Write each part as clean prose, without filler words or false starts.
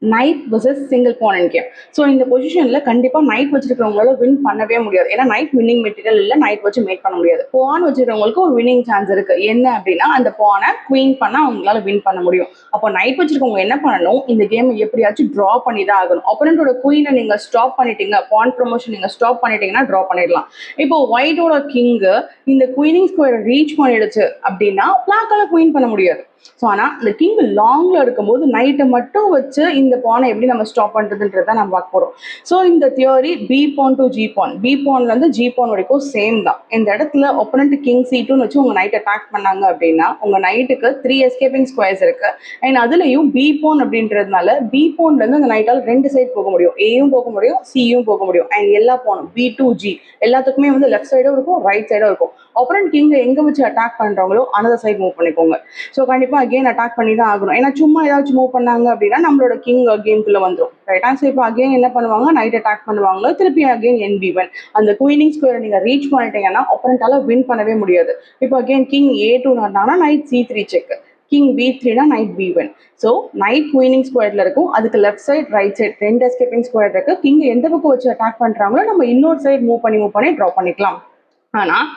Night versus single opponent game. So இந்த பொசிஷனில் கண்டிப்பாக நைட் வச்சிருக்கிறவங்களால வின் பண்ணவே முடியாது. ஏன்னா நைட் வின்னிங் மெட்டீரியல் இல்லை, நைட் வச்சு மேக் பண்ண முடியாது. பான் வச்சிருக்கிறவங்களுக்கு ஒரு வின்னிங் சான்ஸ் இருக்கு. என்ன அப்படின்னா அந்த பானை குவீன் பண்ணால் அவங்களால வின் பண்ண முடியும். அப்போ நைட் வச்சிருக்கவங்க என்ன பண்ணணும், இந்த கேம் எப்படியாச்சும் ட்ரா பண்ணி தான் ஆகணும். ஆப்போனண்டோட குவீனை நீங்கள் ஸ்டாப் பண்ணிட்டீங்க, பான் ப்ரொமோஷன் நீங்கள் ஸ்டாப் பண்ணிட்டீங்கன்னா ட்ரா பண்ணிடலாம். இப்போ ஒயிட்டோட கிங்கு இந்த குவீனிங் ஸ்கொயரை ரீச் பண்ணிடுச்சு அப்படின்னா பிளாக்கால குவீன் பண்ண முடியாது. ஸோ ஆனால் இந்த கிங் லாங்ல இருக்கும்போது நைட்டை மட்டும் வச்சு இந்த பானை எப்படி நம்ம ஸ்டாப் பண்ணுறதுன்றத நம்ம பார்க்க போகிறோம். ஸோ இந்த theory B pawn to G pawn, B பான்லேருந்து ஜி பான் வரைக்கும் சேம் தான். இந்த இடத்துல ஒப்பனண்ட் கிங் C2 வச்சு உங்கள் நைட் அட்டாக் பண்ணாங்க அப்படின்னா உங்கள் நைட்டுக்கு 3 எஸ்கேப்பிங் ஸ்கொயர்ஸ் இருக்கு. அண்ட் அதுலேயும் பி பான் அப்படின்றதுனால பி பான்லேருந்து அந்த நைட்டால் 2 சைடு போக முடியும், ஏயும் போக முடியும், சியும் போக முடியும். அண்ட் எல்லா பானும் B2G எல்லாத்துக்குமே வந்து லெஃப்ட் சைடும் இருக்கும், ரைட் சைடும் இருக்கும். ஒப்பனண்ட் கிங் எங்கே வச்சு அட்டாக் பண்ணுறாங்களோ அனதர் சைட் மூவ் பண்ணிக்கோங்க. ஸோ கண்டிப்பாக அகெயின் அட்டாக் பண்ணி தான் ஆகணும். ஏன்னா சும்மா ஏதாச்சும் மூவ் பண்ணாங்க அப்படின்னா நம்மளோட கிங் கேம்குள்ளே வந்துடும். ரைட்டா? ஸோ இப்போ அகெயின் என்ன பண்ணுவாங்க, நைட் அட்டாக் பண்ணுவாங்க, திருப்பி அகெயின் NB1 அந்த குயினிங் ஸ்கொயரை நீங்கள் ரீச் பண்ணிட்டீங்கன்னா ஒப்பனண்டால வின் பண்ணவே முடியாது. இப்போ அகெயின் கிங் A2 நடந்தாங்கன்னா நைட் C3 செக், கிங் B3னா knight B1. So knight queening ஸ்கொயர்ல இருக்கும், அதுக்கு left side right side 2 escaping square இருக்கு. கிங் எந்த பக்கம் வச்சு அட்டாக் பண்ணுறாங்களோ நம்ம இன்னொரு சைட் மூவ் பண்ணி ட்ரா பண்ணிக்கலாம். ஆனால்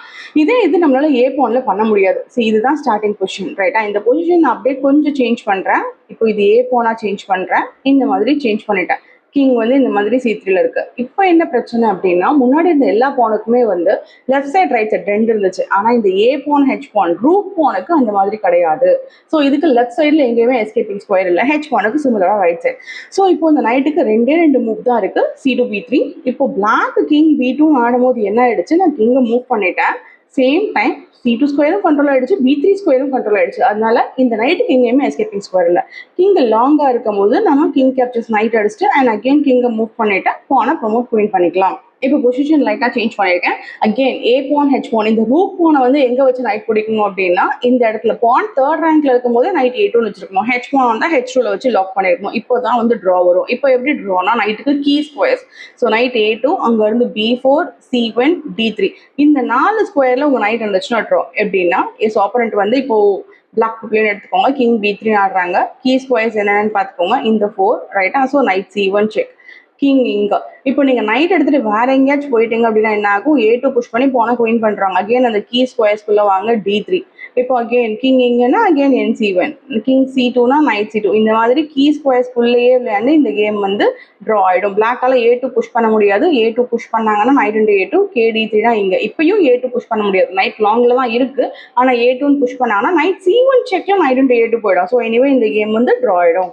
இது நம்மளால ஏ பான்ல பண்ண முடியாது. ஸோ இதுதான் ஸ்டார்டிங் பொசிஷன். ரைட்டா? இந்த பொசிஷன் அப்படியே கொஞ்சம் சேஞ்ச் பண்ணுறேன். இப்போ இது ஏ பானா சேஞ்ச் பண்ணுறேன், இந்த மாதிரி சேஞ்ச் பண்ணிட்டேன். கிங் வந்து இந்த மாதிரி C3ல இருக்கு. இப்போ என்ன பிரச்சனை அப்படின்னா முன்னாடி இருந்த எல்லா பானுக்குமே வந்து லெஃப்ட் சைட் ரைட் சைட் 2 இருந்துச்சு. ஆனால் இந்த ஏ பான் ஹெச் பான் ரூக் பானுக்கு அந்த மாதிரி கிடையாது. ஸோ இதுக்கு லெஃப்ட் சைடில் எங்கேயுமே எஸ்கேப்பிங் ஸ்கொயர் இல்லை, ஹெச் பானுக்கு சிமிலராக ரைட் சைட். ஸோ இப்போ இந்த நைட்டுக்கு 2 மூவ் தான் இருக்கு, C2 B3. இப்போ பிளாக் கிங் B2 ஆடும்போது என்ன ஆயிடுச்சு, நான் கிங்கை மூவ் பண்ணிட்டேன். சேம் டைம் C2 ஸ்கொயரும் கண்ட்ரோல் ஆயிடுச்சு, B3 ஸ்கொயரும் கண்ட்ரோல் ஆயிடுச்சு. அதனால இந்த நைட்டுக்கு எங்கேயுமே எஸ்கேப்பிங் ஸ்கொயர் இல்லை. கிங் லாங்கா இருக்கும் போது நம்ம கிங் கேப்சர்ஸ் நைட் அடிச்சுட்டு அண்ட் அகெயின் கிங்கை மூவ் பண்ணிட்டு பானை ப்ரொமோட் குயின் பண்ணிக்கலாம். இப்போ பொசிஷன் லைட்டாக சேஞ்ச் பண்ணியிருக்கேன். அகெயின் ஏ பான் ஹெச் பான், இந்த ரூக் பானை வந்து எங்கே வச்சு நைட் பிடிக்கணும் அப்படின்னா இந்த இடத்துல பான் 3rd ரேங்க்ல இருக்கும்போது நைட் A2 வச்சிருக்கணும், ஹெச் பான் வந்தால் H2ல வச்சு லாக் பண்ணிருக்கணும். இப்போ தான் வந்து ட்ரா வரும். இப்போ எப்படி ட்ரானா நைட்டுக்கு key squares. So night A2, அங்கேருந்து B4 C1 D3 இந்த 4 ஸ்கொயர்ல உங்க நைட் இருந்துச்சுன்னா ட்ரா. எப்படின்னா எஸ் ஆப்பரண்ட் வந்து இப்போ பிளாக் பிளேன் எடுத்துக்கோங்க, கிங் B3 ஆடுறாங்க, கீ ஸ்கொயர்ஸ் என்னன்னு பார்த்துக்கோங்க, இந்த 4. ரைட்டா? So night C1 check, king இங்க. இப்போ நீங்க நைட் எடுத்துட்டு வேற எங்கேயாச்சும் போயிட்டீங்க அப்படின்னா என்ன ஆகும், A2 புஷ் பண்ணி போன குயின் பண்றாங்க. அகைன் அந்த கீ ஸ்கொயர்ஸ்குள்ள வாங்க D3. இப்போ அகைன் கிங் இங்கன்னா அகைன் NC1, கிங் C2னா நைட் C2. இந்த மாதிரி கீ ஸ்கொயர்ஸ்குள்ளேயே விளையாண்டு இந்த கேம் வந்து ட்ரா ஆயிடும். பிளாக்கால A2 புஷ் பண்ண முடியாது. A2 புஷ் பண்ணாங்கன்னா நைட் A2 KD3 தான் இங்க. இப்பயும் A2 புஷ் பண்ண முடியாது, நைட் லாங்ல தான் இருக்கு. ஆனா A2 புஷ் பண்ணாங்கன்னா நைட் C1 செக்கும் நைட் A2 போயிடும். ஸோ எனிவே இந்த கேம் வந்து ட்ரா ஆயிடும்.